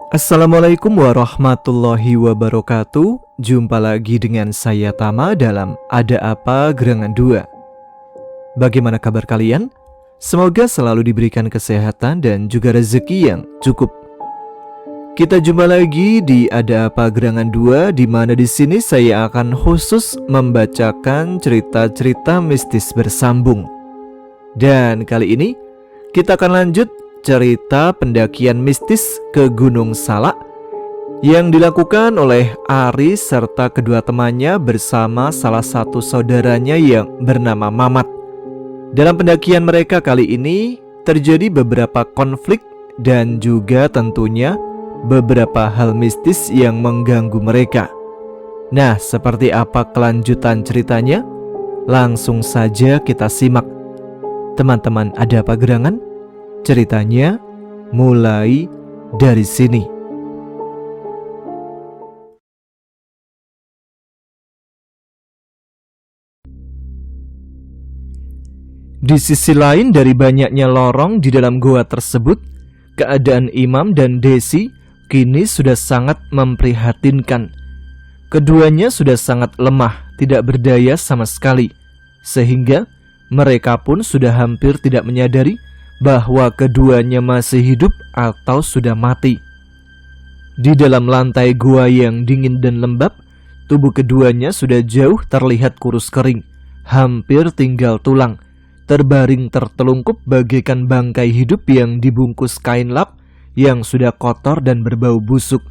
Assalamualaikum warahmatullahi wabarakatuh. Jumpa lagi dengan saya Tama dalam Ada Apa Gerangan 2. Bagaimana kabar kalian? Semoga selalu diberikan kesehatan dan juga rezeki yang cukup. Kita jumpa lagi di Ada Apa Gerangan 2, di mana di sini saya akan khusus membacakan cerita-cerita mistis bersambung. Dan kali ini kita akan lanjut cerita pendakian mistis ke Gunung Salak yang dilakukan oleh Ari serta kedua temannya bersama salah satu saudaranya yang bernama Mamat. Dalam pendakian mereka kali ini terjadi beberapa konflik dan juga tentunya beberapa hal mistis yang mengganggu mereka. Nah, seperti apa kelanjutan ceritanya? Langsung saja kita simak. Teman-teman, ada apa gerangan? Ceritanya mulai dari sini. Di sisi lain dari banyaknya lorong di dalam gua tersebut, keadaan Imam dan Desi kini sudah sangat memprihatinkan. Keduanya sudah sangat lemah, tidak berdaya sama sekali, sehingga mereka pun sudah hampir tidak menyadari bahwa keduanya masih hidup atau sudah mati. Di dalam lantai gua yang dingin dan lembab, tubuh keduanya sudah jauh terlihat kurus kering, hampir tinggal tulang, terbaring tertelungkup bagaikan bangkai hidup yang dibungkus kain lap yang sudah kotor dan berbau busuk.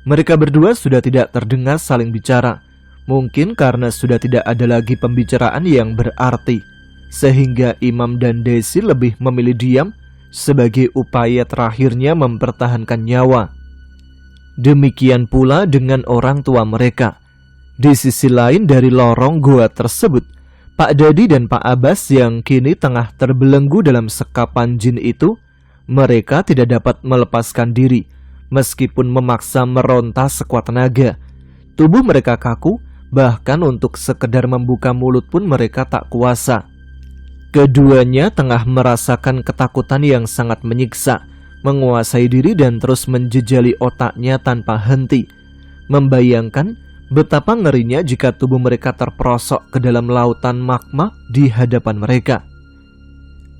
Mereka berdua sudah tidak terdengar saling bicara, mungkin karena sudah tidak ada lagi pembicaraan yang berarti, sehingga Imam dan Desi lebih memilih diam sebagai upaya terakhirnya mempertahankan nyawa. Demikian pula dengan orang tua mereka. Di sisi lain dari lorong gua tersebut, Pak Dadi dan Pak Abbas yang kini tengah terbelenggu dalam sekapan jin itu, mereka tidak dapat melepaskan diri meskipun memaksa meronta sekuat tenaga. Tubuh mereka kaku, bahkan untuk sekedar membuka mulut pun mereka tak kuasa. Keduanya tengah merasakan ketakutan yang sangat menyiksa, menguasai diri dan terus menjejali otaknya tanpa henti, membayangkan betapa ngerinya jika tubuh mereka terperosok ke dalam lautan magma di hadapan mereka.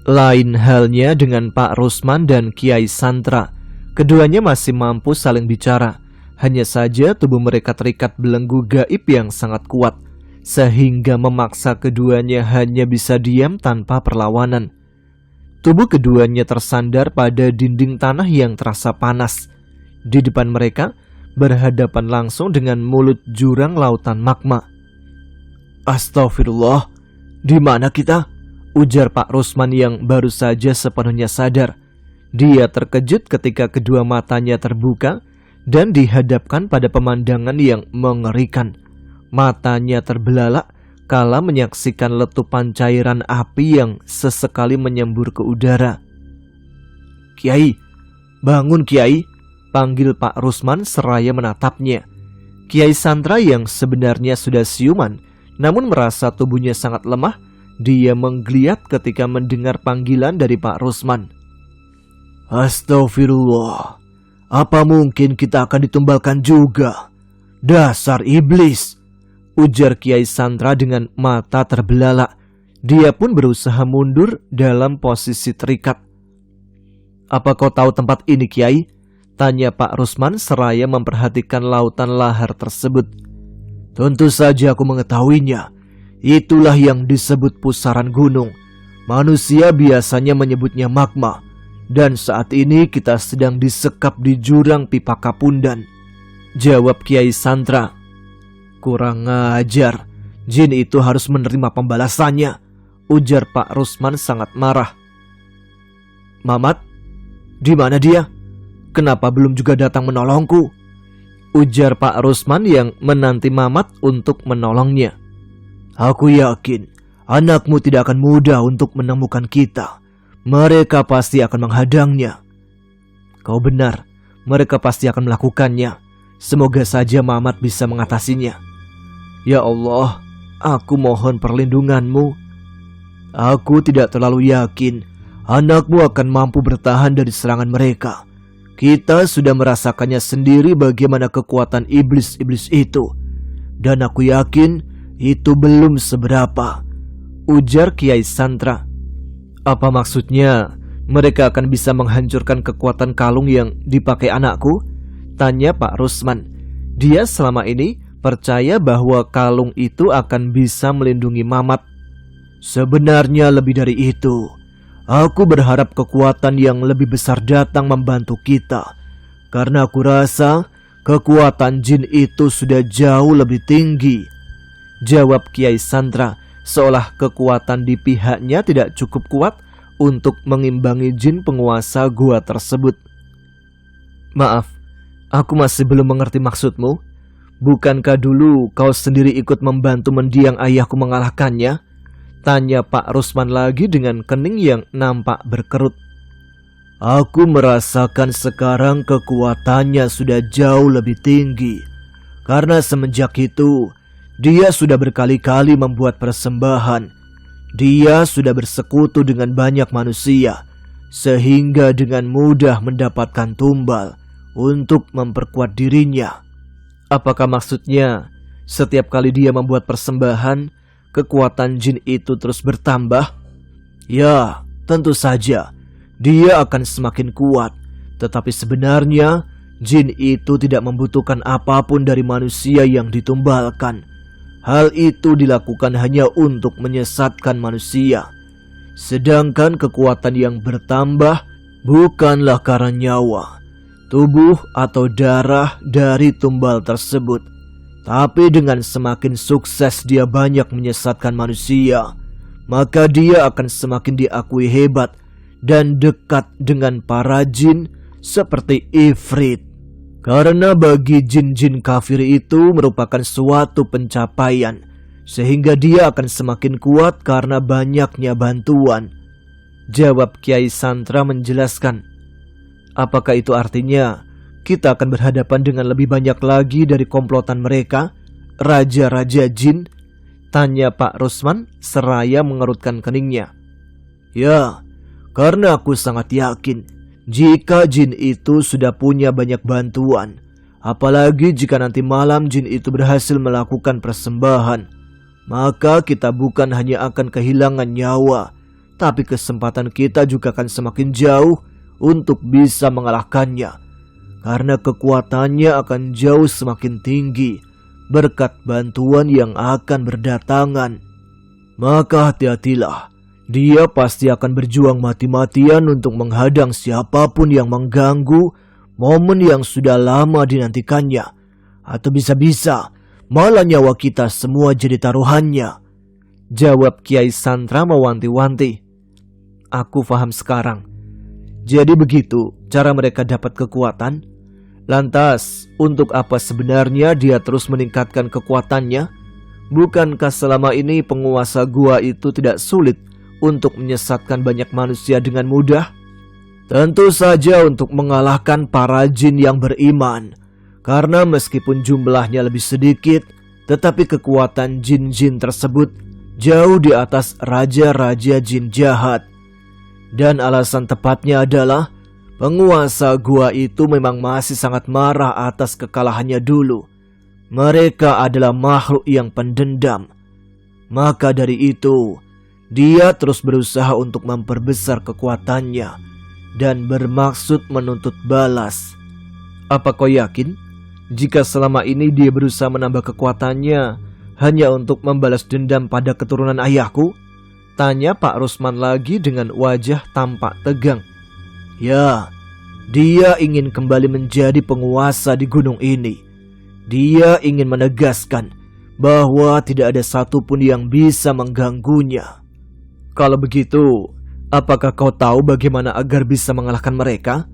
Lain halnya dengan Pak Rusman dan Kiai Santra. Keduanya masih mampu saling bicara, hanya saja tubuh mereka terikat belenggu gaib yang sangat kuat, sehingga memaksa keduanya hanya bisa diam tanpa perlawanan. Tubuh keduanya tersandar pada dinding tanah yang terasa panas. Di depan mereka berhadapan langsung dengan mulut jurang lautan magma. "Astagfirullah, di mana kita?" ujar Pak Rusman yang baru saja sepenuhnya sadar. Dia terkejut ketika kedua matanya terbuka dan dihadapkan pada pemandangan yang mengerikan. Matanya terbelalak kala menyaksikan letupan cairan api yang sesekali menyembur ke udara. "Kiai, bangun Kiai," panggil Pak Rusman seraya menatapnya. Kiai Santra yang sebenarnya sudah siuman, namun merasa tubuhnya sangat lemah, dia menggeliat ketika mendengar panggilan dari Pak Rusman. "Astagfirullah, apa mungkin kita akan ditumbalkan juga? Dasar iblis!" ujar Kiai Santra dengan mata terbelalak. Dia pun berusaha mundur dalam posisi terikat. "Apa kau tahu tempat ini, Kiai?" tanya Pak Rusman seraya memperhatikan lautan lahar tersebut. "Tentu saja aku mengetahuinya. Itulah yang disebut pusaran gunung. Manusia biasanya menyebutnya magma. Dan saat ini kita sedang disekap di jurang pipa Kapundan," jawab Kiai Santra. "Kurang ajar, jin itu harus menerima pembalasannya," ujar Pak Rusman sangat marah. "Mamat, di mana dia? Kenapa belum juga datang menolongku?" ujar Pak Rusman yang menanti Mamat untuk menolongnya. "Aku yakin anakmu tidak akan mudah untuk menemukan kita. Mereka pasti akan menghadangnya." "Kau benar, mereka pasti akan melakukannya. Semoga saja Mamat bisa mengatasinya." "Ya Allah, aku mohon perlindunganmu." "Aku tidak terlalu yakin anakmu akan mampu bertahan dari serangan mereka. Kita sudah merasakannya sendiri bagaimana kekuatan iblis-iblis itu. Dan aku yakin itu belum seberapa, ujar Kiai Santra. Apa maksudnya? Mereka akan bisa menghancurkan kekuatan kalung yang dipakai anakku? Tanya Pak Rusman. Dia selama ini percaya bahwa kalung itu akan bisa melindungi Mamat. Sebenarnya lebih dari itu. Aku berharap kekuatan yang lebih besar datang membantu kita. Karena aku rasa kekuatan jin itu sudah jauh lebih tinggi, jawab Kiai Santra, seolah kekuatan di pihaknya tidak cukup kuat untuk mengimbangi jin penguasa gua tersebut. Maaf, aku masih belum mengerti maksudmu. Bukankah dulu kau sendiri ikut membantu mendiang ayahku mengalahkannya? Tanya Pak Rusman lagi dengan kening yang nampak berkerut. Aku merasakan sekarang kekuatannya sudah jauh lebih tinggi. Karena semenjak itu, dia sudah berkali-kali membuat persembahan. Dia sudah bersekutu dengan banyak manusia, sehingga dengan mudah mendapatkan tumbal untuk memperkuat dirinya. Apakah maksudnya setiap kali dia membuat persembahan, kekuatan jin itu terus bertambah? Ya, tentu saja. Dia akan semakin kuat. Tetapi sebenarnya jin itu tidak membutuhkan apapun dari manusia yang ditumbalkan. Hal itu dilakukan hanya untuk menyesatkan manusia. Sedangkan kekuatan yang bertambah bukanlah karena nyawa, tubuh atau darah dari tumbal tersebut. Tapi dengan semakin sukses dia banyak menyesatkan manusia, maka dia akan semakin diakui hebat dan dekat dengan para jin seperti Ifrit. Karena bagi jin-jin kafir itu merupakan suatu pencapaian, sehingga dia akan semakin kuat karena banyaknya bantuan, jawab Kiai Santra menjelaskan. Apakah itu artinya kita akan berhadapan dengan lebih banyak lagi dari komplotan mereka, raja-raja jin? Tanya Pak Rusman seraya mengerutkan keningnya. Ya, karena aku sangat yakin jika jin itu sudah punya banyak bantuan. Apalagi jika nanti malam jin itu berhasil melakukan persembahan, maka kita bukan hanya akan kehilangan nyawa, tapi kesempatan kita juga akan semakin jauh untuk bisa mengalahkannya. Karena kekuatannya akan jauh semakin tinggi berkat bantuan yang akan berdatangan. Maka hati-hatilah, dia pasti akan berjuang mati-matian untuk menghadang siapapun yang mengganggu momen yang sudah lama dinantikannya. Atau bisa-bisa malah nyawa kita semua jadi taruhannya, jawab Kiai Santra mewanti-wanti. Aku paham sekarang. Jadi begitu cara mereka dapat kekuatan. Lantas, untuk apa sebenarnya dia terus meningkatkan kekuatannya? Bukankah selama ini penguasa gua itu tidak sulit untuk menyesatkan banyak manusia dengan mudah? Tentu saja untuk mengalahkan para jin yang beriman. Karena meskipun jumlahnya lebih sedikit, tetapi kekuatan jin-jin tersebut jauh di atas raja-raja jin jahat. Dan alasan tepatnya adalah penguasa gua itu memang masih sangat marah atas kekalahannya dulu. Mereka adalah makhluk yang pendendam. Maka dari itu, dia terus berusaha untuk memperbesar kekuatannya dan bermaksud menuntut balas. Apa kau yakin jika selama ini dia berusaha menambah kekuatannya hanya untuk membalas dendam pada keturunan ayahku? Tanya Pak Rusman lagi dengan wajah tampak tegang. Ya, dia ingin kembali menjadi penguasa di gunung ini. Dia ingin menegaskan bahwa tidak ada satupun yang bisa mengganggunya. Kalau begitu, apakah kau tahu bagaimana agar bisa mengalahkan mereka?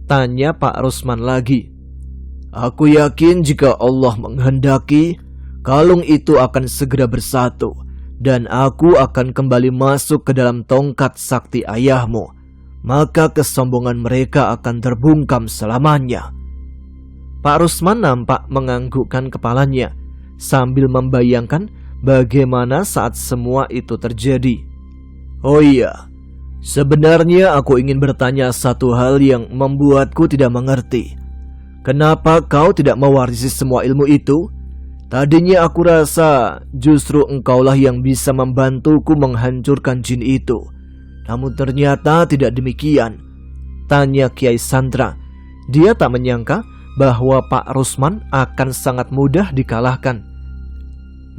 Tanya Pak Rusman lagi. Aku yakin jika Allah menghendaki, kalung itu akan segera bersatu, dan aku akan kembali masuk ke dalam tongkat sakti ayahmu. Maka kesombongan mereka akan terbungkam selamanya. Pak Rusman nampak menganggukkan kepalanya sambil membayangkan bagaimana saat semua itu terjadi. Oh iya, Sebenarnya aku ingin bertanya satu hal yang membuatku tidak mengerti. Kenapa kau tidak mewarisi semua ilmu itu? Tadinya aku rasa justru engkaulah yang bisa membantuku menghancurkan jin itu. Namun ternyata tidak demikian, tanya Kiai Santra. Dia tak menyangka bahwa Pak Rusman akan sangat mudah dikalahkan.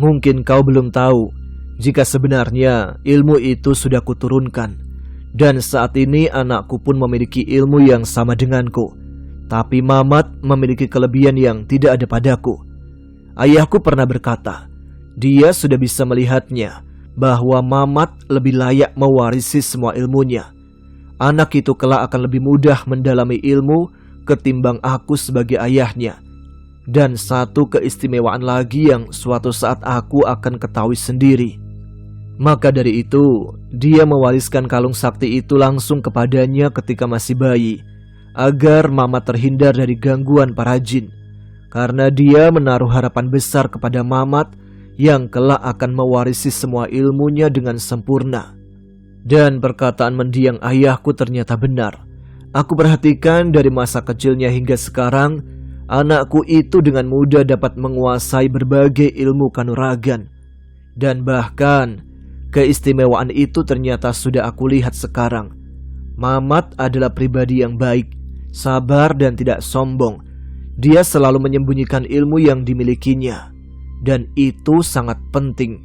Mungkin kau belum tahu jika sebenarnya ilmu itu sudah kuturunkan. Dan saat ini anakku pun memiliki ilmu yang sama denganku. Tapi Mamat memiliki kelebihan yang tidak ada padaku. Ayahku pernah berkata, dia sudah bisa melihatnya bahwa Mamat lebih layak mewarisi semua ilmunya. Anak itu kelak akan lebih mudah mendalami ilmu ketimbang aku sebagai ayahnya. Dan satu keistimewaan lagi yang suatu saat aku akan ketahui sendiri. Maka dari itu, dia mewariskan kalung sakti itu langsung kepadanya ketika masih bayi, agar Mamat terhindar dari gangguan para jin. Karena dia menaruh harapan besar kepada Mamat yang kelak akan mewarisi semua ilmunya dengan sempurna. Dan perkataan mendiang ayahku ternyata benar. Aku perhatikan dari masa kecilnya hingga sekarang, anakku itu dengan mudah dapat menguasai berbagai ilmu kanuragan. Dan bahkan keistimewaan itu ternyata sudah aku lihat sekarang. Mamat adalah pribadi yang baik, sabar dan tidak sombong. Dia selalu menyembunyikan ilmu yang dimilikinya. Dan itu sangat penting,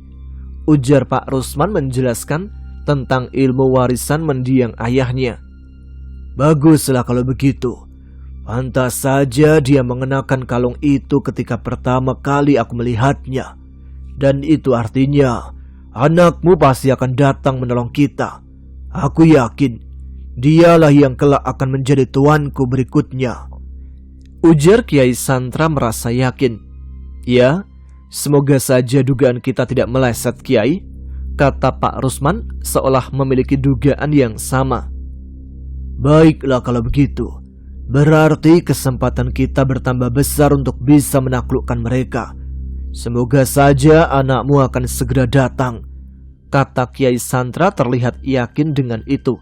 ujar Pak Rusman menjelaskan tentang ilmu warisan mendiang ayahnya. Baguslah kalau begitu. Pantas saja dia mengenakan kalung itu ketika pertama kali aku melihatnya. Dan itu artinya anakmu pasti akan datang menolong kita. Aku yakin dialah yang kelak akan menjadi tuanku berikutnya, ujar Kiai Santra merasa yakin. Ya, semoga saja dugaan kita tidak meleset, Kiai, kata Pak Rusman seolah memiliki dugaan yang sama. Baiklah kalau begitu. Berarti kesempatan kita bertambah besar untuk bisa menaklukkan mereka. Semoga saja anakmu akan segera datang, kata Kiai Santra terlihat yakin dengan itu.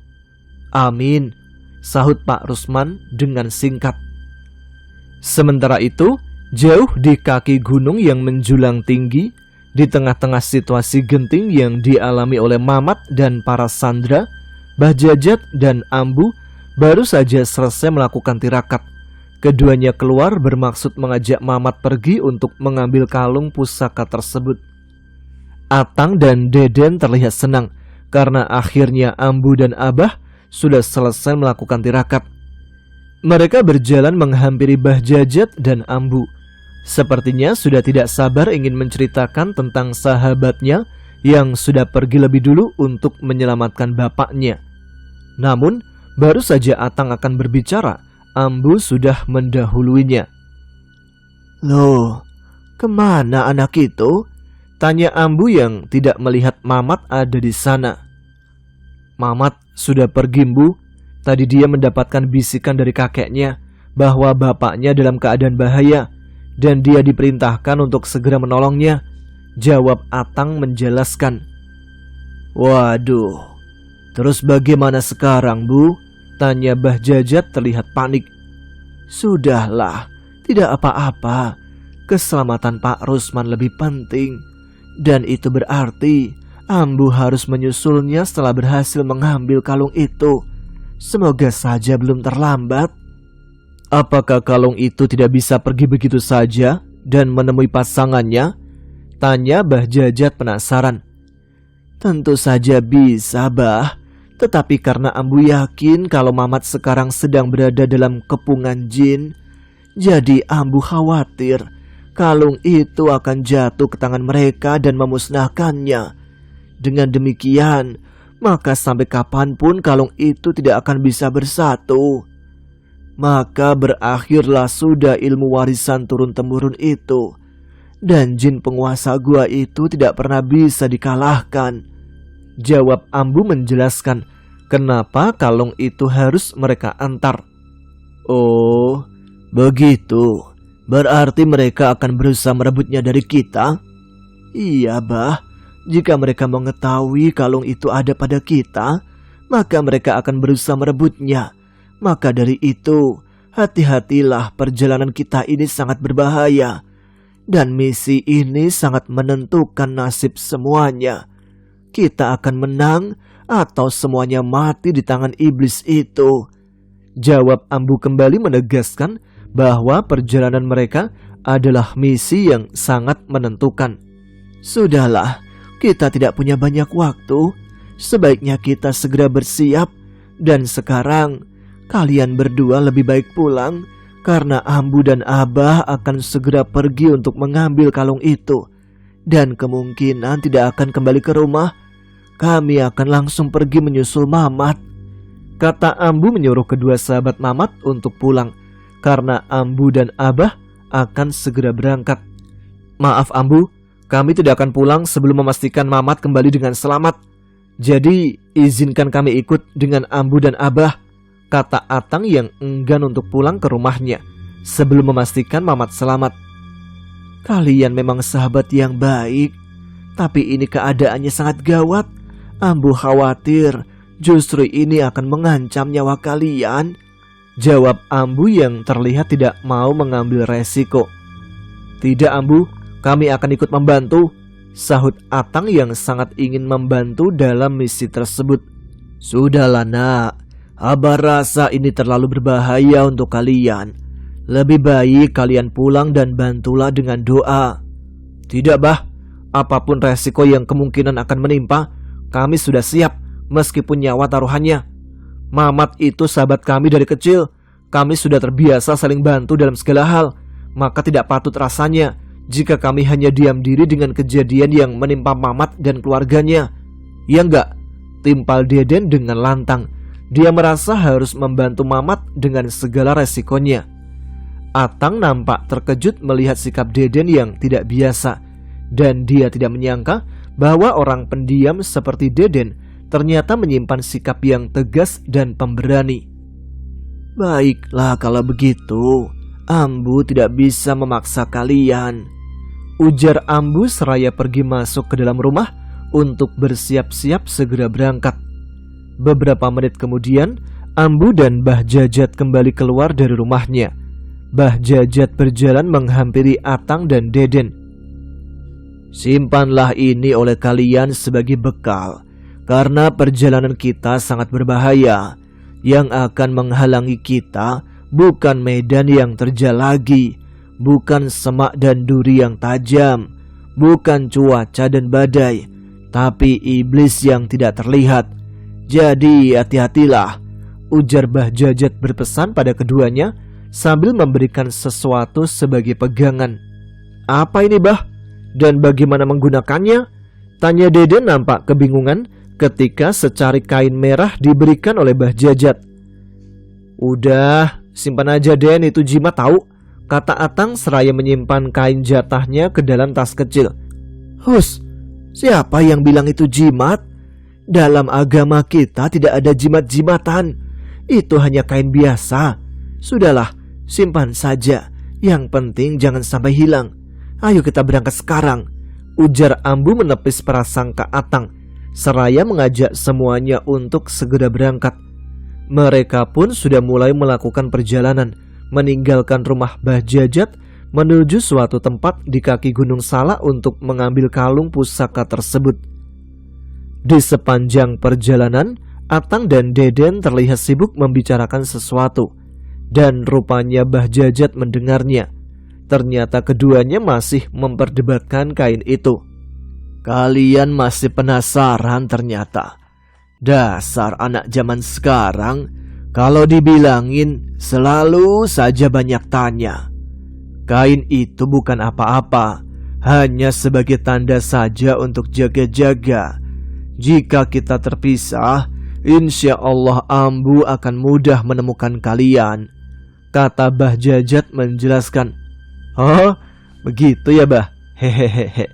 Amin, sahut Pak Rusman dengan singkat. Sementara itu, jauh di kaki gunung yang menjulang tinggi, di tengah-tengah situasi genting yang dialami oleh Mamat dan para sandera, Bahjajat dan Ambu baru saja selesai melakukan tirakat. Keduanya keluar bermaksud mengajak Mamat pergi untuk mengambil kalung pusaka tersebut. Atang dan Deden terlihat senang karena akhirnya Ambu dan Abah sudah selesai melakukan tirakat. Mereka berjalan menghampiri Bahjajat dan Ambu. Sepertinya sudah tidak sabar ingin menceritakan tentang sahabatnya yang sudah pergi lebih dulu untuk menyelamatkan bapaknya. Namun, baru saja Atang akan berbicara, Ambu sudah mendahuluinya. Loh, kemana anak itu? Tanya Ambu yang tidak melihat Mamat ada di sana. Mamat sudah pergi, Bu. Tadi dia mendapatkan bisikan dari kakeknya bahwa bapaknya dalam keadaan bahaya dan dia diperintahkan untuk segera menolongnya, jawab Atang menjelaskan. Waduh, terus bagaimana sekarang, Bu? Tanya Bahjajat terlihat panik. Sudahlah, tidak apa-apa. Keselamatan Pak Rusman lebih penting. Dan itu berarti Ambu harus menyusulnya setelah berhasil mengambil kalung itu. Semoga saja belum terlambat. Apakah kalung itu tidak bisa pergi begitu saja dan menemui pasangannya? Tanya Bahjajat penasaran. Tentu saja bisa, Bah. Tetapi karena Ambu yakin kalau Mamat sekarang sedang berada dalam kepungan jin, jadi Ambu khawatir kalung itu akan jatuh ke tangan mereka dan memusnahkannya. Dengan demikian, maka sampai kapanpun kalung itu tidak akan bisa bersatu. Maka berakhirlah sudah ilmu warisan turun-temurun itu. Dan jin penguasa gua itu tidak pernah bisa dikalahkan. Jawab Ambu menjelaskan kenapa kalung itu harus mereka antar. Oh, begitu. Berarti mereka akan berusaha merebutnya dari kita? Iya, Bah. Jika mereka mengetahui kalung itu ada pada kita, maka mereka akan berusaha merebutnya. Maka dari itu, hati-hatilah, perjalanan kita ini sangat berbahaya. Dan misi ini sangat menentukan nasib semuanya. Kita akan menang atau semuanya mati di tangan iblis itu. Jawab Ambu kembali menegaskan bahwa perjalanan mereka adalah misi yang sangat menentukan. Sudahlah, kita tidak punya banyak waktu. Sebaiknya kita segera bersiap. Dan sekarang, kalian berdua lebih baik pulang, karena Ambu dan Abah akan segera pergi untuk mengambil kalung itu. Dan kemungkinan tidak akan kembali ke rumah. Kami akan langsung pergi menyusul Mamat. Kata Ambu menyuruh kedua sahabat Mamat untuk pulang, karena Ambu dan Abah akan segera berangkat. Maaf Ambu, kami tidak akan pulang sebelum memastikan Mamat kembali dengan selamat. Jadi izinkan kami ikut dengan Ambu dan Abah, kata Atang yang enggan untuk pulang ke rumahnya sebelum memastikan Mamat selamat. Kalian memang sahabat yang baik, tapi ini keadaannya sangat gawat. Ambu khawatir justru ini akan mengancam nyawa kalian. Jawab Ambu yang terlihat tidak mau mengambil resiko. Tidak Ambu, kami akan ikut membantu, sahut Atang yang sangat ingin membantu dalam misi tersebut. Sudahlah nak, Abah rasa ini terlalu berbahaya untuk kalian. Lebih baik kalian pulang dan bantulah dengan doa. Tidak bah, apapun resiko yang kemungkinan akan menimpa, kami sudah siap meskipun nyawa taruhannya. Mamat itu sahabat kami dari kecil. Kami sudah terbiasa saling bantu dalam segala hal. Maka tidak patut rasanya jika kami hanya diam diri dengan kejadian yang menimpa Mamat dan keluarganya. Ya enggak? Timpal Deden dengan lantang. Dia merasa harus membantu Mamat dengan segala resikonya. Atang nampak terkejut melihat sikap Deden yang tidak biasa. Dan dia tidak menyangka bahwa orang pendiam seperti Deden ternyata menyimpan sikap yang tegas dan pemberani. Baiklah kalau begitu, Ambu tidak bisa memaksa kalian, ujar Ambu seraya pergi masuk ke dalam rumah untuk bersiap-siap segera berangkat. Beberapa menit kemudian, Ambu dan Bah Jajat kembali keluar dari rumahnya. Bah Jajat berjalan menghampiri Atang dan Deden. Simpanlah ini oleh kalian sebagai bekal, karena perjalanan kita sangat berbahaya. Yang akan menghalangi kita bukan medan yang terjal lagi, bukan semak dan duri yang tajam, bukan cuaca dan badai, tapi iblis yang tidak terlihat. Jadi hati-hatilah, ujar Bah Jajat berpesan pada keduanya sambil memberikan sesuatu sebagai pegangan. Apa ini Bah? Dan bagaimana menggunakannya? Tanya Deden nampak kebingungan ketika secari kain merah diberikan oleh Bah Jajat. Udah, simpan aja Den, itu jimat tahu, kata Atang seraya menyimpan kain jatahnya ke dalam tas kecil. Hus, siapa yang bilang itu jimat? Dalam agama kita tidak ada jimat-jimatan. Itu hanya kain biasa. Sudahlah, simpan saja. Yang penting jangan sampai hilang. Ayo kita berangkat sekarang, ujar Ambu menepis prasangka Atang seraya mengajak semuanya untuk segera berangkat. Mereka pun sudah mulai melakukan perjalanan, meninggalkan rumah Bah Jajat menuju suatu tempat di kaki Gunung Salak untuk mengambil kalung pusaka tersebut. Di sepanjang perjalanan, Atang dan Deden terlihat sibuk membicarakan sesuatu, dan rupanya Bah Jajat mendengarnya. Ternyata keduanya masih memperdebatkan kain itu. Kalian masih penasaran ternyata. Dasar anak zaman sekarang, kalau dibilangin selalu saja banyak tanya. Kain itu bukan apa-apa, hanya sebagai tanda saja untuk jaga-jaga. Jika kita terpisah, insya Allah Ambu akan mudah menemukan kalian, kata Bah Jajat menjelaskan. Oh, begitu ya Bah? Hehehe,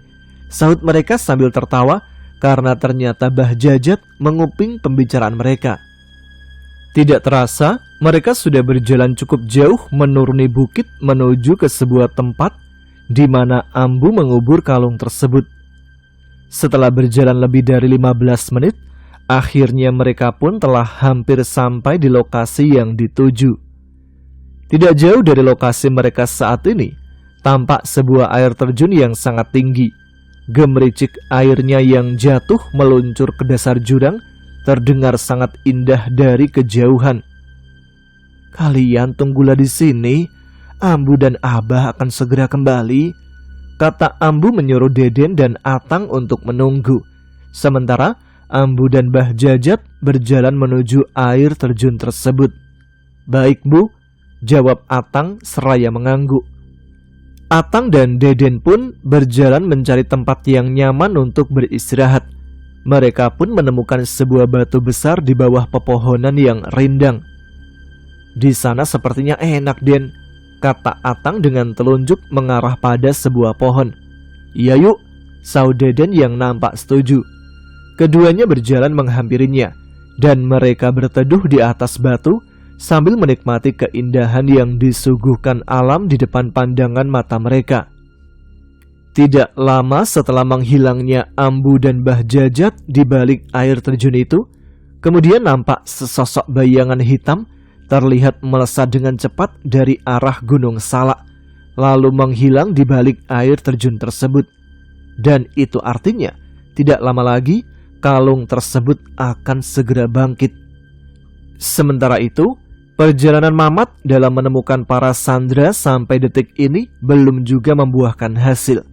sahut mereka sambil tertawa karena ternyata Bah Jajat menguping pembicaraan mereka. Tidak terasa, mereka sudah berjalan cukup jauh menuruni bukit menuju ke sebuah tempat di mana Ambu mengubur kalung tersebut. Setelah berjalan lebih dari 15 menit, Akhirnya mereka pun telah hampir sampai di lokasi yang dituju. Tidak jauh dari lokasi mereka saat ini, tampak sebuah air terjun yang sangat tinggi. Gemericik airnya yang jatuh meluncur ke dasar jurang terdengar sangat indah dari kejauhan. "Kalian tunggulah di sini, Ambu dan Abah akan segera kembali," kata Ambu menyuruh Deden dan Atang untuk menunggu. Sementara Ambu dan Mbah Jajat berjalan menuju air terjun tersebut. "Baik, Bu," jawab Atang seraya mengangguk. Atang dan Deden pun berjalan mencari tempat yang nyaman untuk beristirahat. Mereka pun menemukan sebuah batu besar di bawah pepohonan yang rindang. "Di sana sepertinya enak, Den," kata Atang dengan telunjuk mengarah pada sebuah pohon. "Iya yuk," sahut Deden yang nampak setuju. Keduanya berjalan menghampirinya, dan mereka berteduh di atas batu sambil menikmati keindahan yang disuguhkan alam di depan pandangan mata mereka. Tidak lama setelah menghilangnya Ambu dan Mbah Jajat di balik air terjun itu, kemudian nampak sesosok bayangan hitam terlihat melesat dengan cepat dari arah Gunung Salak, lalu menghilang di balik air terjun tersebut. Dan itu artinya tidak lama lagi kalung tersebut akan segera bangkit. Sementara itu, perjalanan Mamat dalam menemukan para sandera sampai detik ini belum juga membuahkan hasil.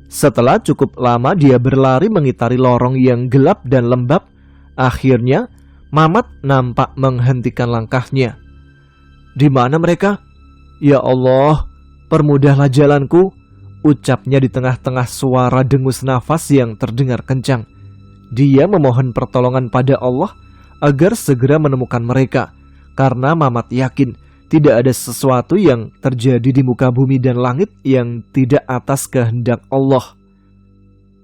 Setelah cukup lama dia berlari mengitari lorong yang gelap dan lembab, akhirnya Mamat nampak menghentikan langkahnya. "Di mana mereka? Ya Allah, permudahlah jalanku," ucapnya di tengah-tengah suara dengus nafas yang terdengar kencang. Dia memohon pertolongan pada Allah agar segera menemukan mereka, karena Mamat yakin tidak ada sesuatu yang terjadi di muka bumi dan langit yang tidak atas kehendak Allah.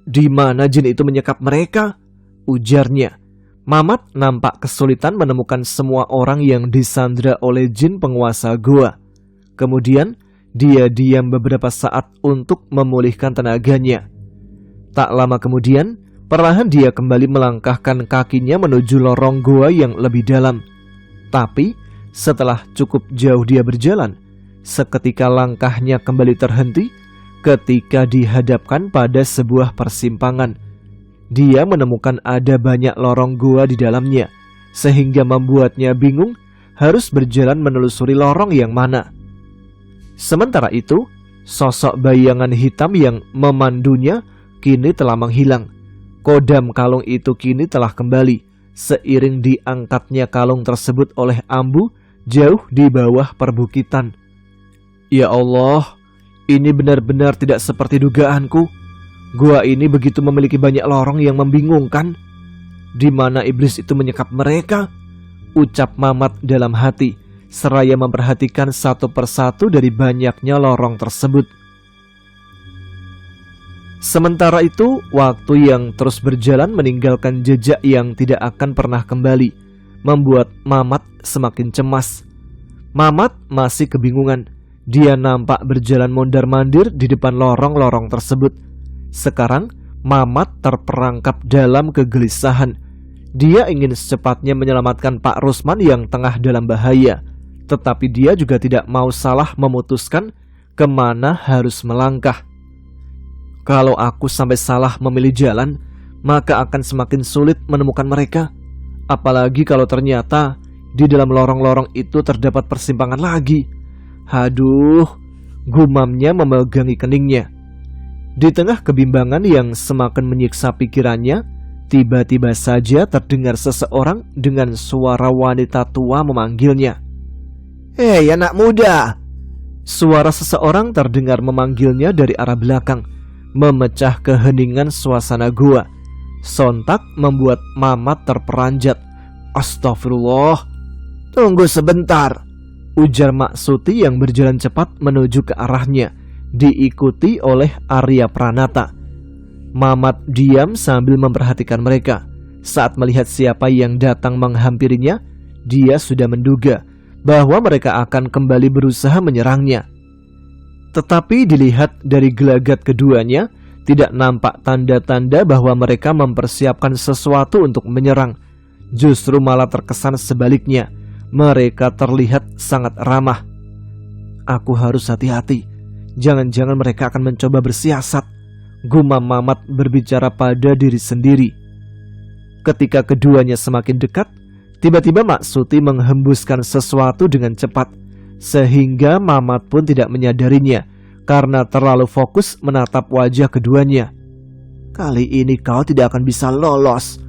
"Di mana jin itu menyekap mereka?" ujarnya. Mamat nampak kesulitan menemukan semua orang yang disandra oleh jin penguasa gua. Kemudian dia diam beberapa saat untuk memulihkan tenaganya. Tak lama kemudian, perlahan dia kembali melangkahkan kakinya menuju lorong gua yang lebih dalam. Tapi setelah cukup jauh dia berjalan, seketika langkahnya kembali terhenti ketika dihadapkan pada sebuah persimpangan. Dia menemukan ada banyak lorong gua di dalamnya, sehingga membuatnya bingung harus berjalan menelusuri lorong yang mana. Sementara itu, sosok bayangan hitam yang memandunya kini telah menghilang. Kodam kalung itu kini telah kembali, seiring diangkatnya kalung tersebut oleh Ambu jauh di bawah perbukitan. "Ya Allah, ini benar-benar tidak seperti dugaanku. Gua ini begitu memiliki banyak lorong yang membingungkan. Di mana iblis itu menyekap mereka?" ucap Mamat dalam hati, seraya memperhatikan satu persatu dari banyaknya lorong tersebut. Sementara itu, waktu yang terus berjalan meninggalkan jejak yang tidak akan pernah kembali, membuat Mamat semakin cemas. Mamat masih kebingungan. Dia nampak berjalan mondar-mandir di depan lorong-lorong tersebut. Sekarang, Mamat terperangkap dalam kegelisahan. Dia ingin secepatnya menyelamatkan Pak Rusman yang tengah dalam bahaya, tetapi dia juga tidak mau salah memutuskan kemana harus melangkah. "Kalau aku sampai salah memilih jalan, maka akan semakin sulit menemukan mereka. Apalagi kalau ternyata di dalam lorong-lorong itu terdapat persimpangan lagi. Aduh," gumamnya memegangi keningnya. Di tengah kebimbangan yang semakin menyiksa pikirannya, tiba-tiba saja terdengar seseorang dengan suara wanita tua memanggilnya. "Hei anak muda!" Suara seseorang terdengar memanggilnya dari arah belakang, memecah keheningan suasana gua. Sontak membuat Mamat terperanjat. "Astagfirullah, tunggu sebentar," ujar Mak Suti yang berjalan cepat menuju ke arahnya, diikuti oleh Arya Pranata. Mamat diam sambil memperhatikan mereka. Saat melihat siapa yang datang menghampirinya, dia sudah menduga bahwa mereka akan kembali berusaha menyerangnya. Tetapi dilihat dari gelagat keduanya, Tidak nampak tanda-tanda bahwa mereka mempersiapkan sesuatu untuk menyerang. Justru malah terkesan sebaliknya. Mereka terlihat sangat ramah. Aku harus hati-hati. Jangan-jangan mereka akan mencoba bersiasat, gumam Mamat berbicara pada diri sendiri. Ketika keduanya semakin dekat, tiba-tiba Maksuti menghembuskan sesuatu dengan cepat, sehingga Mamat pun tidak menyadarinya karena terlalu fokus menatap wajah keduanya. Kali ini kau tidak akan bisa lolos,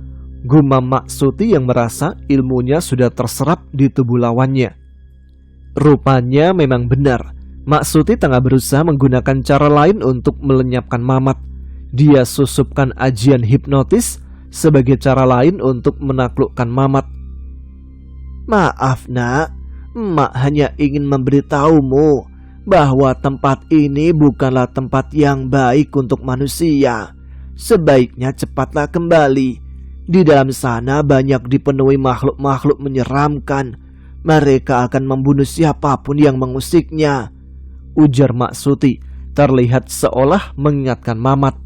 gumam Maksuti yang merasa ilmunya sudah terserap di tubuh lawannya. Rupanya memang benar, Maksuti tengah berusaha menggunakan cara lain untuk melenyapkan Mamat. Dia susupkan ajian hipnotis sebagai cara lain untuk menaklukkan Mamat. Maaf nak, Mak hanya ingin memberitahumu bahwa tempat ini bukanlah tempat yang baik untuk manusia. Sebaiknya cepatlah kembali. Di dalam sana banyak dipenuhi makhluk-makhluk menyeramkan. Mereka akan membunuh siapapun yang mengusiknya, ujar Maksuti, terlihat seolah mengingatkan Mamat.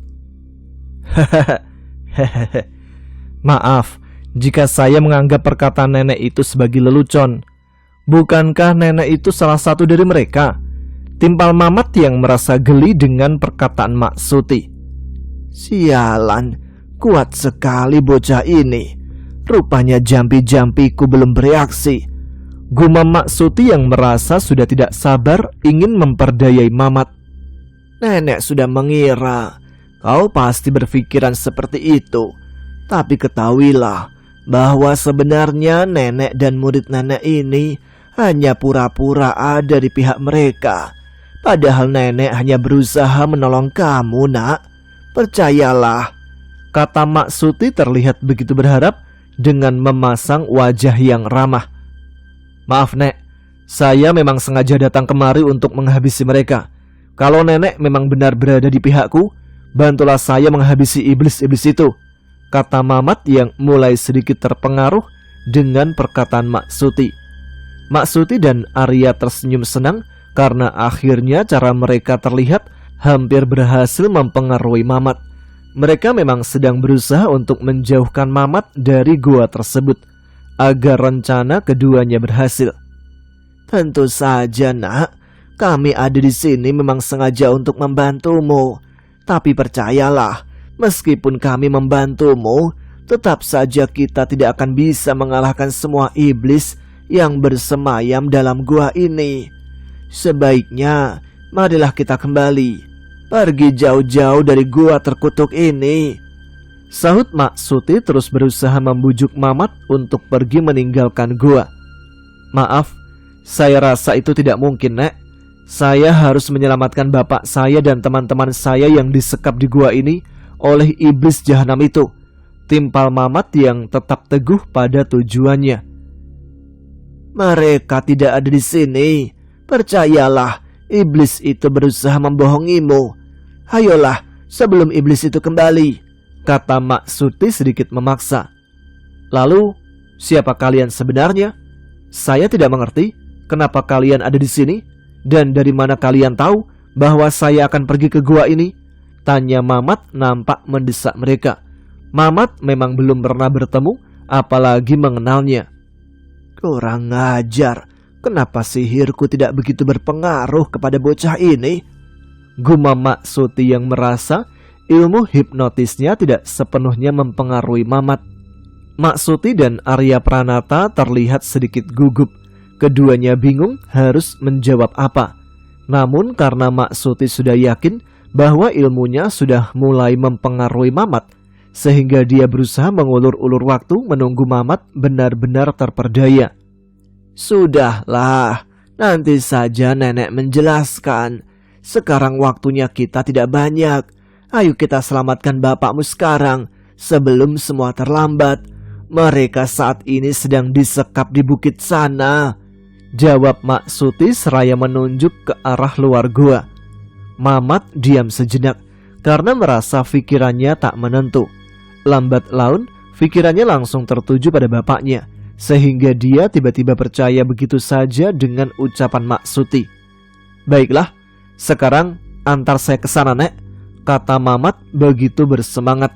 Maaf jika saya menganggap perkataan nenek itu sebagai lelucon. Bukankah nenek itu salah satu dari mereka? Timpal Mamat yang merasa geli dengan perkataan Maksuti. Sialan, kuat sekali bocah ini. Rupanya jampi-jampiku belum bereaksi, gumam Maksuti yang merasa sudah tidak sabar ingin memperdayai Mamat. Nenek sudah mengira kau pasti berpikiran seperti itu. Tapi ketahuilah bahwa sebenarnya nenek dan murid nenek ini hanya pura-pura ada di pihak mereka. Padahal nenek hanya berusaha menolong kamu nak. Percayalah, kata Maksuti terlihat begitu berharap dengan memasang wajah yang ramah. Maaf nek, saya memang sengaja datang kemari untuk menghabisi mereka. Kalau nenek memang benar berada di pihakku, bantulah saya menghabisi iblis-iblis itu, kata Mamat yang mulai sedikit terpengaruh dengan perkataan Maksuti. Maksuti dan Arya tersenyum senang karena akhirnya cara mereka terlihat hampir berhasil mempengaruhi Mamat. Mereka memang sedang berusaha untuk menjauhkan Mamat dari gua tersebut agar rencana keduanya berhasil. Tentu saja nak, kami ada di sini memang sengaja untuk membantumu. Tapi percayalah, meskipun kami membantumu, tetap saja kita tidak akan bisa mengalahkan semua iblis yang bersemayam dalam gua ini. Sebaiknya, marilah kita kembali. Pergi jauh-jauh dari gua terkutuk ini, sahut Maksuti terus berusaha membujuk Mamat untuk pergi meninggalkan gua. Maaf, saya rasa itu tidak mungkin nek. Saya harus menyelamatkan bapak saya dan teman-teman saya yang disekap di gua ini oleh iblis jahanam itu, timpal Mamat yang tetap teguh pada tujuannya. Mereka tidak ada di sini. Percayalah, iblis itu berusaha membohongimu. Ayolah, sebelum iblis itu kembali, kata Maksuti sedikit memaksa. Lalu, siapa kalian sebenarnya? Saya tidak mengerti kenapa kalian ada di sini, dan dari mana kalian tahu bahwa saya akan pergi ke gua ini? Tanya Mamat nampak mendesak mereka. Mamat memang belum pernah bertemu, apalagi mengenalnya. Kurang ajar, kenapa sihirku tidak begitu berpengaruh kepada bocah ini? Gumam Maksuti yang merasa ilmu hipnotisnya tidak sepenuhnya mempengaruhi Mamat. Maksuti dan Arya Pranata terlihat sedikit gugup. Keduanya bingung harus menjawab apa. Namun karena Maksuti sudah yakin bahwa ilmunya sudah mulai mempengaruhi Mamat, sehingga dia berusaha mengulur-ulur waktu menunggu Mamat benar-benar terperdaya. Sudahlah, nanti saja nenek menjelaskan. Sekarang waktunya kita tidak banyak. Ayo kita selamatkan bapakmu sekarang, sebelum semua terlambat. Mereka saat ini sedang disekap di bukit sana, jawab Maksuti seraya menunjuk ke arah luar gua. Mamat diam sejenak karena merasa pikirannya tak menentu. Lambat laun, pikirannya langsung tertuju pada bapaknya, sehingga dia tiba-tiba percaya begitu saja dengan ucapan Maksuti. Baiklah, sekarang antar saya ke sana nek. kata Mamat begitu bersemangat.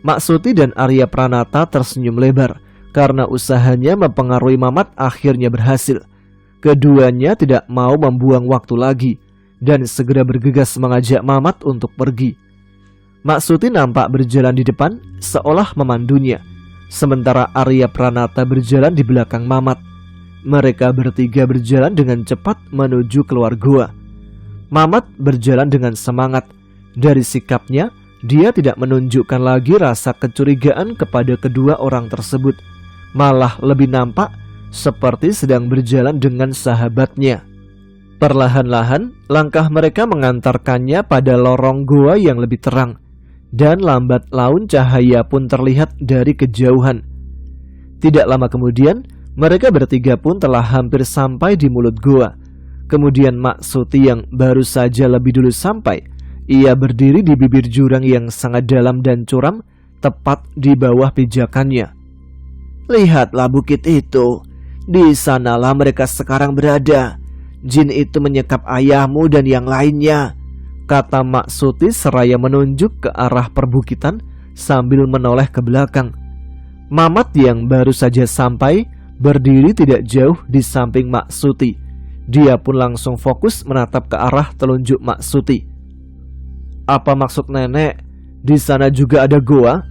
Mak Suti dan Arya Pranata tersenyum lebar karena usahanya mempengaruhi Mamat akhirnya berhasil. Keduanya tidak mau membuang waktu lagi dan segera bergegas mengajak Mamat untuk pergi. Mak Suti nampak berjalan di depan seolah memandunya, sementara Arya Pranata berjalan di belakang Mamat. Mereka bertiga berjalan dengan cepat menuju keluar gua. Mamat berjalan dengan semangat. Dari sikapnya, dia tidak menunjukkan lagi rasa kecurigaan kepada kedua orang tersebut. Malah lebih nampak seperti sedang berjalan dengan sahabatnya. Perlahan-lahan, langkah mereka mengantarkannya pada lorong gua yang lebih terang. Dan lambat laun cahaya pun terlihat dari kejauhan. Tidak lama kemudian, mereka bertiga pun telah hampir sampai di mulut gua. Kemudian Mak Suti yang baru saja lebih dulu sampai, ia berdiri di bibir jurang yang sangat dalam dan curam, tepat di bawah pijakannya. Lihatlah bukit itu, di sanalah mereka sekarang berada. Jin itu menyekap ayahmu dan yang lainnya, kata Mak Suti seraya menunjuk ke arah perbukitan sambil menoleh ke belakang. Mamat yang baru saja sampai berdiri tidak jauh di samping Mak Suti. Dia pun langsung fokus menatap ke arah telunjuk Mak Suti. Apa maksud nenek? Di sana juga ada goa?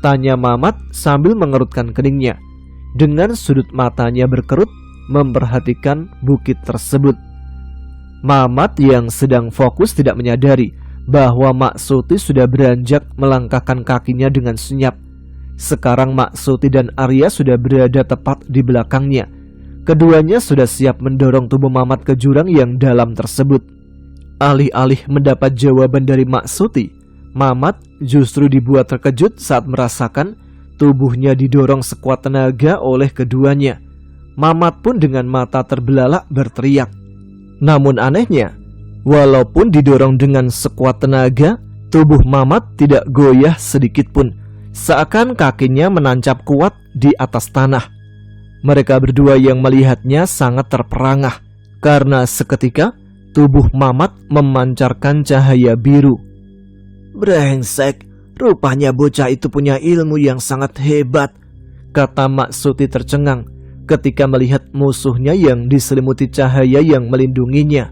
Tanya Mamat sambil mengerutkan keningnya. Dengan sudut matanya berkerut memperhatikan bukit tersebut. Mamat yang sedang fokus tidak menyadari bahwa Mak Suti sudah beranjak melangkahkan kakinya dengan senyap. Sekarang Mak Suti dan Arya sudah berada tepat di belakangnya. Keduanya sudah siap mendorong tubuh Mamat ke jurang yang dalam tersebut. Alih-alih mendapat jawaban dari Mak Suti, Mamat justru dibuat terkejut saat merasakan tubuhnya didorong sekuat tenaga oleh keduanya. Mamat pun dengan mata terbelalak berteriak. Namun anehnya, walaupun didorong dengan sekuat tenaga, tubuh Mamat tidak goyah sedikit pun, seakan kakinya menancap kuat di atas tanah. Mereka berdua yang melihatnya sangat terperangah, karena seketika tubuh Mamat memancarkan cahaya biru. Brengsek, rupanya bocah itu punya ilmu yang sangat hebat, kata Mak Suti tercengang ketika melihat musuhnya yang diselimuti cahaya yang melindunginya.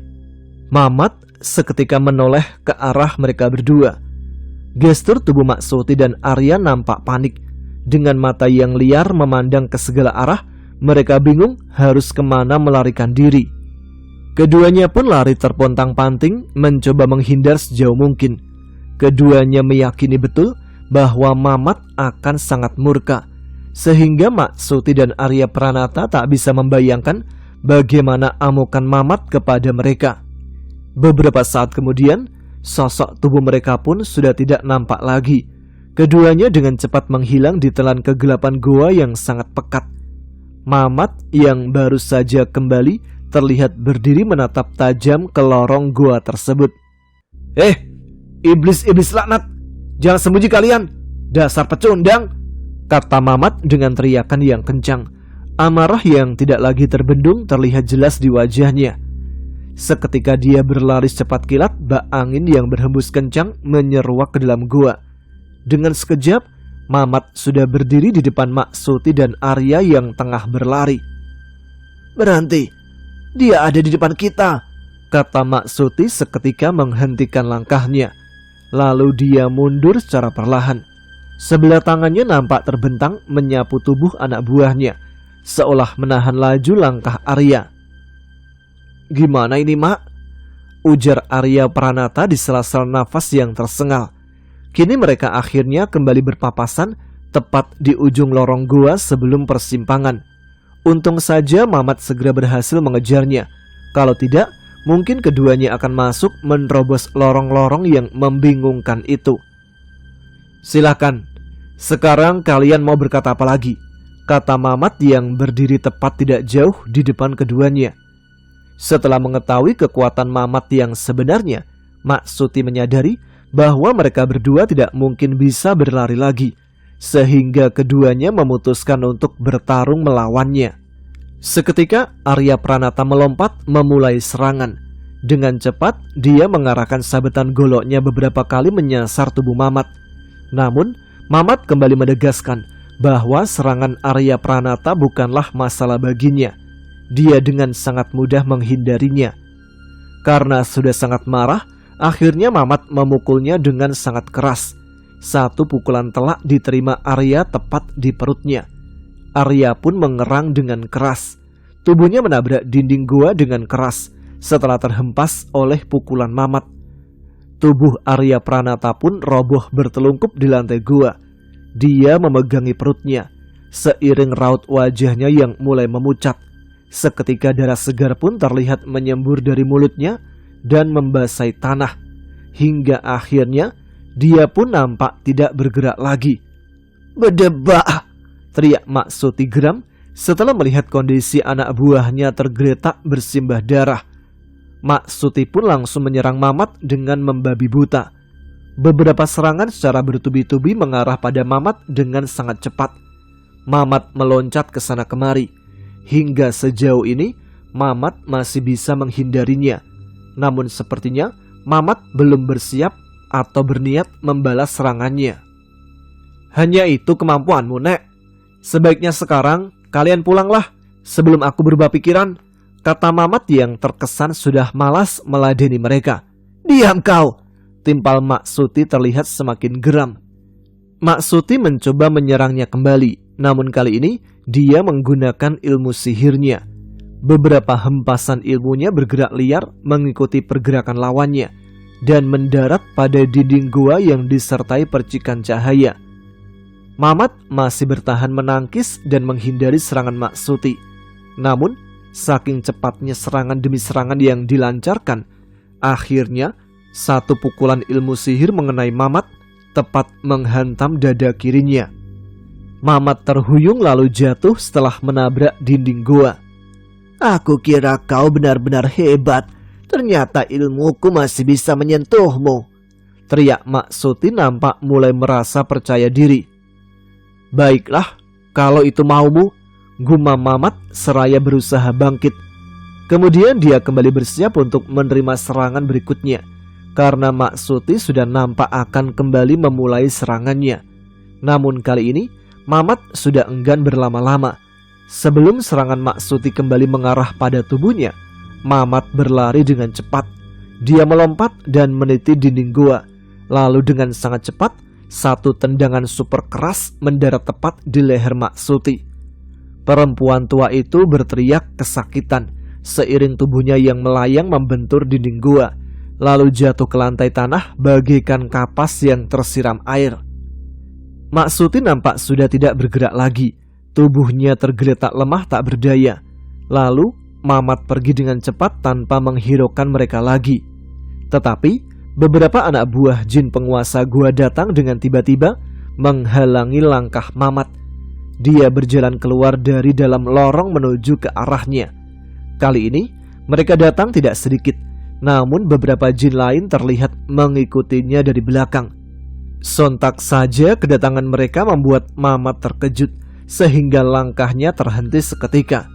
Mamat seketika menoleh ke arah mereka berdua. Gestur tubuh Mak Suti dan Arya nampak panik. Dengan mata yang liar memandang ke segala arah, mereka bingung harus kemana melarikan diri. Keduanya pun lari terpontang-panting mencoba menghindar sejauh mungkin. Keduanya meyakini betul bahwa Mamat akan sangat murka, sehingga Mak Suti dan Arya Pranata tak bisa membayangkan bagaimana amukan Mamat kepada mereka. Beberapa saat kemudian, sosok tubuh mereka pun sudah tidak nampak lagi. Keduanya dengan cepat menghilang di telan kegelapan goa yang sangat pekat. Mamat yang baru saja kembali terlihat berdiri menatap tajam ke lorong goa tersebut. Iblis-iblis laknat, jangan sembunyi kalian, dasar pecundang, kata Mamat dengan teriakan yang kencang. Amarah yang tidak lagi terbendung terlihat jelas di wajahnya. Seketika dia berlari secepat kilat, bak angin yang berhembus kencang menyeruak ke dalam gua. Dengan sekejap, Mamat sudah berdiri di depan Mak Suti dan Arya yang tengah berlari. Berhenti, dia ada di depan kita, kata Mak Suti seketika menghentikan langkahnya. Lalu dia mundur secara perlahan. Sebelah tangannya nampak terbentang menyapu tubuh anak buahnya, seolah menahan laju langkah Arya. Gimana ini, Mak? Ujar Arya Pranata di sela-sela nafas yang tersengal. Kini mereka akhirnya kembali berpapasan tepat di ujung lorong gua sebelum persimpangan. Untung saja Mamat segera berhasil mengejarnya. Kalau tidak, mungkin keduanya akan masuk menerobos lorong-lorong yang membingungkan itu. Silakan, sekarang kalian mau berkata apa lagi? Kata Mamat yang berdiri tepat tidak jauh di depan keduanya. Setelah mengetahui kekuatan Mamat yang sebenarnya, Mak Suti menyadari bahwa mereka berdua tidak mungkin bisa berlari lagi, sehingga keduanya memutuskan untuk bertarung melawannya. Seketika Arya Pranata melompat memulai serangan. Dengan cepat, dia mengarahkan sabetan goloknya beberapa kali menyasar tubuh Mamat. Namun, Mamat kembali menegaskan bahwa serangan Arya Pranata bukanlah masalah baginya. Dia dengan sangat mudah menghindarinya. Karena sudah sangat marah, akhirnya Mamat memukulnya dengan sangat keras. Satu pukulan telak diterima Arya tepat di perutnya. Arya pun mengerang dengan keras. Tubuhnya menabrak dinding gua dengan keras setelah terhempas oleh pukulan Mamat. Tubuh Arya Pranata pun roboh bertelungkup di lantai gua. Dia memegangi perutnya. Seiring raut wajahnya yang mulai memucat, seketika darah segar pun terlihat menyembur dari mulutnya dan membasahi tanah. Hingga akhirnya dia pun nampak tidak bergerak lagi. "Bedebah!" teriak Mak Suti geram setelah melihat kondisi anak buahnya tergeletak bersimbah darah. Mak Suti pun langsung menyerang Mamat dengan membabi buta. Beberapa serangan secara bertubi-tubi mengarah pada Mamat dengan sangat cepat. Mamat meloncat ke sana kemari. Hingga sejauh ini Mamat masih bisa menghindarinya. Namun sepertinya Mamat belum bersiap atau berniat membalas serangannya. "Hanya itu kemampuanmu, Nek. Sebaiknya sekarang kalian pulanglah sebelum aku berubah pikiran," kata Mamat yang terkesan sudah malas meladeni mereka. "Diam kau!" timpal Mak Suti terlihat semakin geram. Mak Suti mencoba menyerangnya kembali, namun kali ini dia menggunakan ilmu sihirnya. Beberapa hempasan ilmunya bergerak liar mengikuti pergerakan lawannya dan mendarat pada dinding gua yang disertai percikan cahaya. Mamat masih bertahan menangkis dan menghindari serangan Mak Suti. Namun, saking cepatnya serangan demi serangan yang dilancarkan, akhirnya satu pukulan ilmu sihir mengenai Mamat tepat menghantam dada kirinya. Mamat terhuyung lalu jatuh setelah menabrak dinding gua. "Aku kira kau benar-benar hebat. Ternyata ilmuku masih bisa menyentuhmu," teriak Mak Suti nampak mulai merasa percaya diri. "Baiklah, kalau itu maumu," gumam Mamat seraya berusaha bangkit. Kemudian dia kembali bersiap untuk menerima serangan berikutnya, karena Mak Suti sudah nampak akan kembali memulai serangannya. Namun kali ini Mamat sudah enggan berlama-lama. Sebelum serangan Mak Suti kembali mengarah pada tubuhnya, Mamat berlari dengan cepat. Dia melompat dan meniti dinding gua. Lalu dengan sangat cepat, satu tendangan super keras mendarat tepat di leher Mak Suti. Perempuan tua itu berteriak kesakitan seiring tubuhnya yang melayang membentur dinding gua, lalu jatuh ke lantai tanah bagaikan kapas yang tersiram air. Mak Suti nampak sudah tidak bergerak lagi. Tubuhnya tergeletak lemah tak berdaya. Lalu Mamat pergi dengan cepat tanpa menghiraukan mereka lagi. Tetapi beberapa anak buah jin penguasa gua datang dengan tiba-tiba menghalangi langkah Mamat. Dia berjalan keluar dari dalam lorong menuju ke arahnya. Kali ini mereka datang tidak sedikit, namun beberapa jin lain terlihat mengikutinya dari belakang. Sontak saja kedatangan mereka membuat Mamat terkejut sehingga langkahnya terhenti seketika.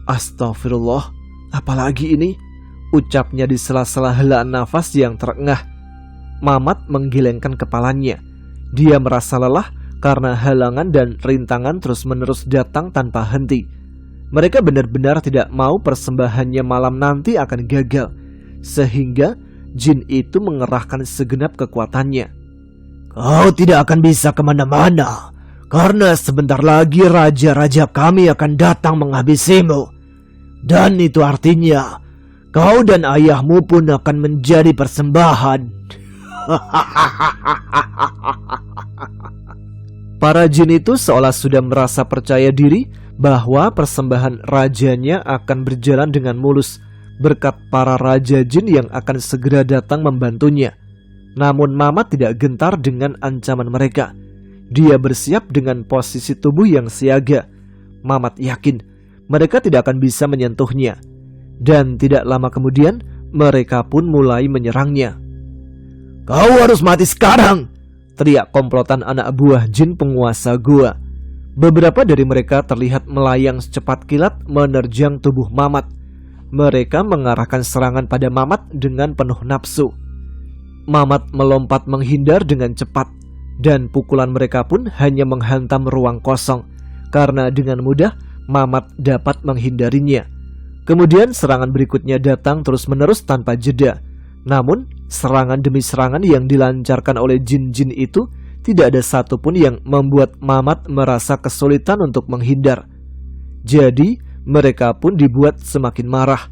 "Astagfirullah, apalagi ini?" ucapnya di sela-sela helaan nafas yang terengah. Mamat menggelengkan kepalanya. Dia merasa lelah karena halangan dan rintangan terus-menerus datang tanpa henti. Mereka benar-benar tidak mau persembahannya malam nanti akan gagal, sehingga jin itu mengerahkan segenap kekuatannya. "Kau tidak akan bisa kemana-mana, karena sebentar lagi raja-raja kami akan datang menghabisimu. Dan itu artinya kau dan ayahmu pun akan menjadi persembahan." Para jin itu seolah sudah merasa percaya diri bahwa persembahan rajanya akan berjalan dengan mulus berkat para raja jin yang akan segera datang membantunya. Namun Mamat tidak gentar dengan ancaman mereka. Dia bersiap dengan posisi tubuh yang siaga. Mamat yakin mereka tidak akan bisa menyentuhnya. Dan tidak lama kemudian mereka pun mulai menyerangnya. "Kau harus mati sekarang!" teriak komplotan anak buah jin penguasa gua. Beberapa dari mereka terlihat melayang secepat kilat menerjang tubuh Mamat. mereka mengarahkan serangan pada Mamat dengan penuh nafsu. Mamat melompat menghindar dengan cepat, dan pukulan mereka pun hanya menghantam ruang kosong, karena dengan mudah Mamat dapat menghindarinya. Kemudian serangan berikutnya datang terus-menerus tanpa jeda. Namun, serangan demi serangan yang dilancarkan oleh jin-jin itu tidak ada satupun yang membuat Mamat merasa kesulitan untuk menghindar. Jadi, mereka pun dibuat semakin marah.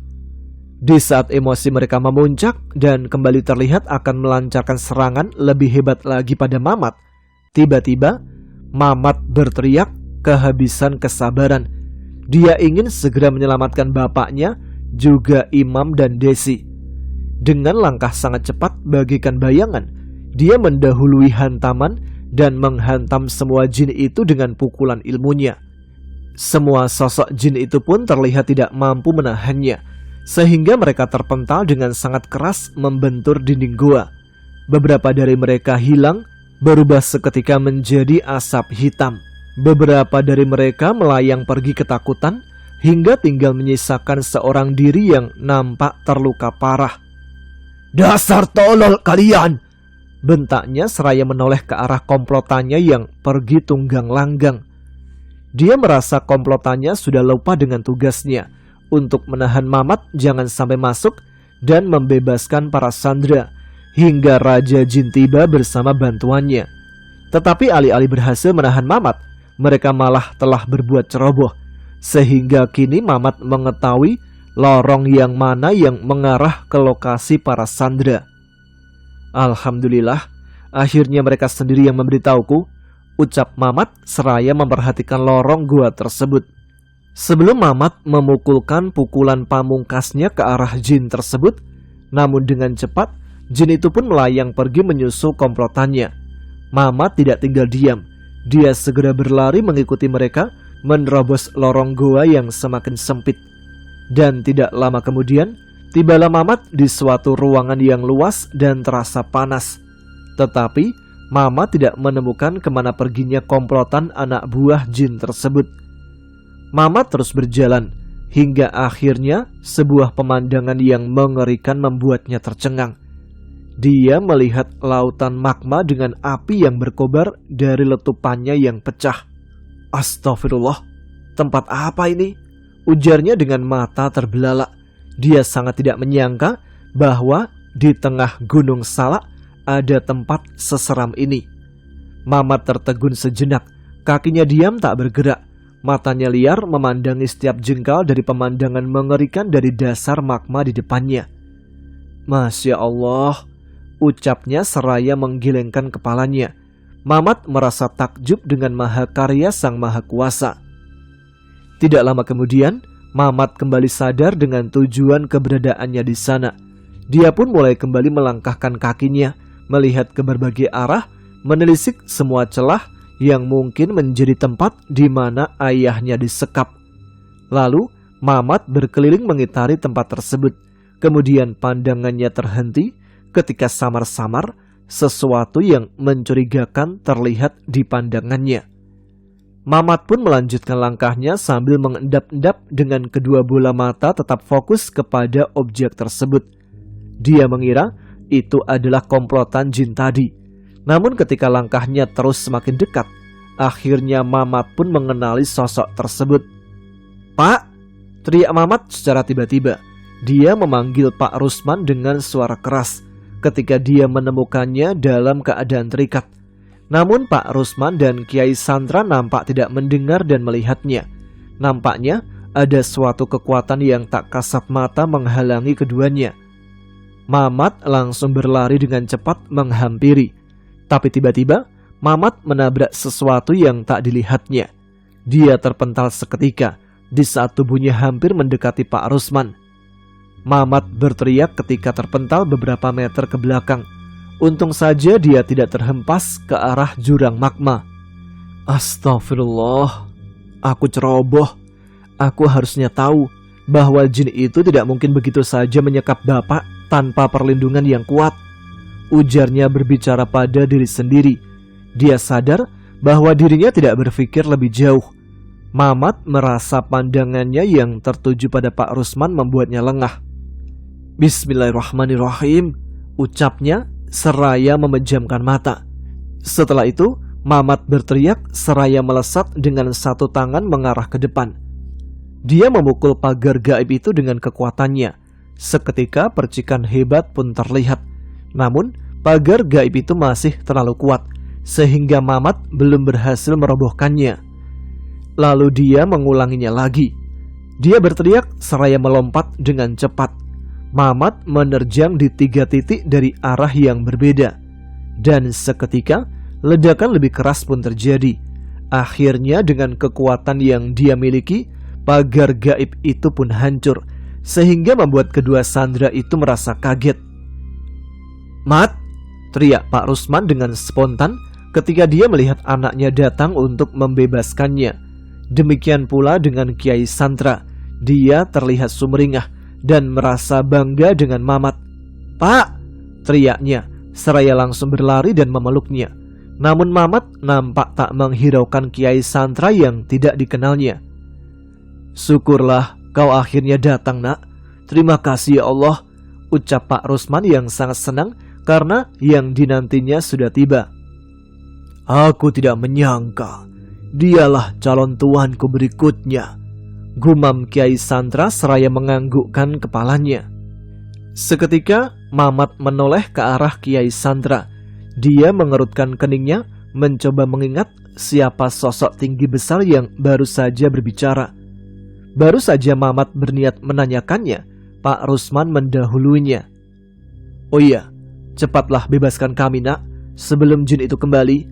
Di saat emosi mereka memuncak dan kembali terlihat akan melancarkan serangan lebih hebat lagi pada Mamat, tiba-tiba Mamat berteriak kehabisan kesabaran. Dia ingin segera menyelamatkan bapaknya, juga Imam dan Desi. Dengan langkah sangat cepat bagaikan bayangan, dia mendahului hantaman dan menghantam semua jin itu dengan pukulan ilmunya. Semua sosok jin itu pun terlihat tidak mampu menahannya, sehingga mereka terpental dengan sangat keras membentur dinding goa. Beberapa dari mereka hilang, berubah seketika menjadi asap hitam. Beberapa dari mereka melayang pergi ketakutan, hingga tinggal menyisakan seorang diri yang nampak terluka parah. "Dasar tolol kalian!" bentaknya seraya menoleh ke arah komplotannya yang pergi tunggang langgang. Dia merasa komplotannya sudah lupa dengan tugasnya untuk menahan Mamat jangan sampai masuk dan membebaskan para sandera, hingga Raja Jin tiba bersama bantuannya. Tetapi alih-alih berhasil menahan Mamat, mereka malah telah berbuat ceroboh, sehingga kini Mamat mengetahui lorong yang mana yang mengarah ke lokasi para sandera. "Alhamdulillah, akhirnya mereka sendiri yang memberitahuku," ucap Mamat seraya memperhatikan lorong gua tersebut. Sebelum Mamat memukulkan pukulan pamungkasnya ke arah jin tersebut, namun dengan cepat jin itu pun melayang pergi menyusul komplotannya. Mamat tidak tinggal diam. Dia segera berlari mengikuti mereka, menerobos lorong goa yang semakin sempit. Dan tidak lama kemudian, tibalah Mamat di suatu ruangan yang luas dan terasa panas. Tetapi Mamat tidak menemukan kemana perginya komplotan anak buah jin tersebut. Mamat terus berjalan, hingga akhirnya sebuah pemandangan yang mengerikan membuatnya tercengang. Dia melihat lautan magma dengan api yang berkobar dari letupannya yang pecah. "Astagfirullah, tempat apa ini?" ujarnya dengan mata terbelalak. Dia sangat tidak menyangka bahwa di tengah Gunung Salak ada tempat seseram ini. Mamat tertegun sejenak, kakinya diam tak bergerak. Matanya liar memandangi setiap jengkal dari pemandangan mengerikan dari dasar magma di depannya. "Masya Allah," ucapnya seraya menggelengkan kepalanya. Mamat merasa takjub dengan mahakarya Sang Maha Kuasa. Tidak lama kemudian, Mamat kembali sadar dengan tujuan keberadaannya di sana. Dia pun mulai kembali melangkahkan kakinya, melihat ke berbagai arah, menelisik semua celah yang mungkin menjadi tempat di mana ayahnya disekap. Lalu, Mamat berkeliling mengitari tempat tersebut. Kemudian pandangannya terhenti ketika samar-samar sesuatu yang mencurigakan terlihat di pandangannya. Mamat pun melanjutkan langkahnya sambil mengendap-endap dengan kedua bola mata tetap fokus kepada objek tersebut. Dia mengira itu adalah komplotan jin tadi. Namun ketika langkahnya terus semakin dekat, akhirnya Mamat pun mengenali sosok tersebut. "Pak!" teriak Mamat secara tiba-tiba. Dia memanggil Pak Rusman dengan suara keras ketika dia menemukannya dalam keadaan terikat. Namun Pak Rusman dan Kiai Sandra nampak tidak mendengar dan melihatnya. Nampaknya ada suatu kekuatan yang tak kasat mata menghalangi keduanya. Mamat langsung berlari dengan cepat menghampiri. Tapi tiba-tiba Mamat menabrak sesuatu yang tak dilihatnya. Dia terpental seketika di saat tubuhnya hampir mendekati Pak Rusman. Mamat berteriak ketika terpental beberapa meter ke belakang. Untung saja dia tidak terhempas ke arah jurang magma. "Astagfirullah, aku ceroboh. Aku harusnya tahu bahwa jin itu tidak mungkin begitu saja menyekap Bapak tanpa perlindungan yang kuat," ujarnya berbicara pada diri sendiri. Dia sadar bahwa dirinya tidak berpikir lebih jauh. Mamat merasa pandangannya yang tertuju pada Pak Rusman membuatnya lengah. "Bismillahirrahmanirrahim," ucapnya seraya memejamkan mata. Setelah itu Mamat berteriak seraya melesat dengan satu tangan mengarah ke depan. Dia memukul pagar gaib itu dengan kekuatannya. Seketika percikan hebat pun terlihat. Namun pagar gaib itu masih terlalu kuat sehingga Mamat belum berhasil merobohkannya. Lalu dia mengulanginya lagi. Dia berteriak seraya melompat dengan cepat. Mamat menerjang di 3 titik dari arah yang berbeda. Dan seketika ledakan lebih keras pun terjadi. Akhirnya dengan kekuatan yang dia miliki, pagar gaib itu pun hancur, sehingga membuat kedua sandera itu merasa kaget. "Mat!" teriak Pak Rusman dengan spontan ketika dia melihat anaknya datang untuk membebaskannya. Demikian pula dengan Kiai Santra. Dia terlihat sumringah dan merasa bangga dengan Mamat. "Pak!" teriaknya seraya langsung berlari dan memeluknya. Namun Mamat nampak tak menghiraukan Kiai Santra yang tidak dikenalnya. "Syukurlah kau akhirnya datang, Nak. Terima kasih ya Allah," ucap Pak Rusman yang sangat senang karena yang dinantinya sudah tiba. "Aku tidak menyangka dialah calon tuanku berikutnya," gumam Kiai Santra seraya menganggukkan kepalanya. Seketika Mamat menoleh ke arah Kiai Santra. Dia mengerutkan keningnya mencoba mengingat siapa sosok tinggi besar yang baru saja berbicara. Baru saja Mamat berniat menanyakannya, Pak Rusman mendahuluinya. "Oh iya, cepatlah bebaskan kami, Nak, sebelum jin itu kembali.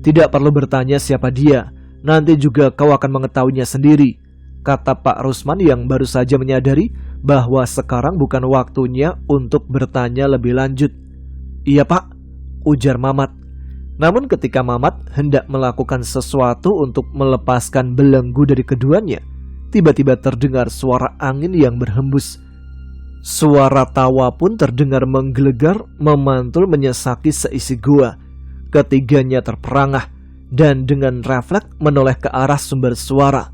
Tidak perlu bertanya siapa dia, nanti juga kau akan mengetahuinya sendiri," kata Pak Rusman yang baru saja menyadari bahwa sekarang bukan waktunya untuk bertanya lebih lanjut. "Iya Pak," ujar Mamat. Namun ketika Mamat hendak melakukan sesuatu untuk melepaskan belenggu dari keduanya, tiba-tiba terdengar suara angin yang berhembus. Suara tawa pun terdengar menggelegar memantul menyesaki seisi gua. Ketiganya terperangah dan dengan refleks menoleh ke arah sumber suara.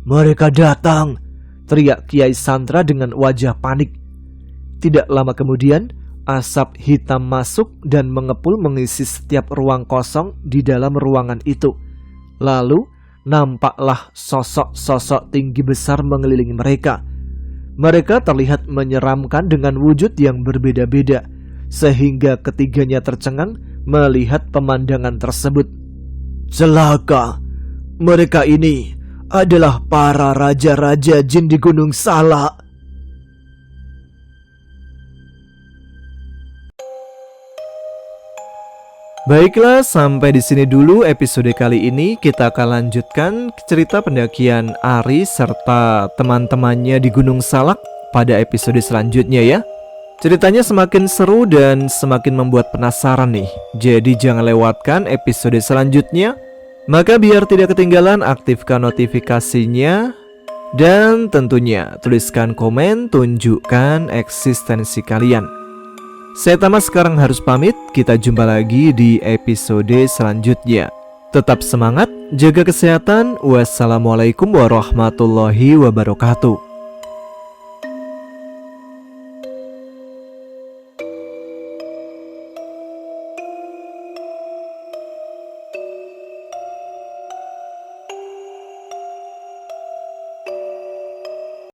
"Mereka datang!" teriak Kiai Santra dengan wajah panik. Tidak lama kemudian asap hitam masuk dan mengepul mengisi setiap ruang kosong di dalam ruangan itu. Lalu nampaklah sosok-sosok tinggi besar mengelilingi mereka. Mereka terlihat menyeramkan dengan wujud yang berbeda-beda, sehingga ketiganya tercengang melihat pemandangan tersebut. "Celaka! Mereka ini adalah para raja-raja jin di Gunung Salak." Baiklah, sampai di sini dulu episode kali ini. Kita akan lanjutkan cerita pendakian Ari serta teman-temannya di Gunung Salak pada episode selanjutnya ya. Ceritanya semakin seru dan semakin membuat penasaran nih. Jadi jangan lewatkan episode selanjutnya. Maka biar tidak ketinggalan, aktifkan notifikasinya. Dan tentunya tuliskan komen, tunjukkan eksistensi kalian. Saya Tama sekarang harus pamit. Kita jumpa lagi di episode selanjutnya. Tetap semangat, jaga kesehatan. Wassalamualaikum warahmatullahi wabarakatuh.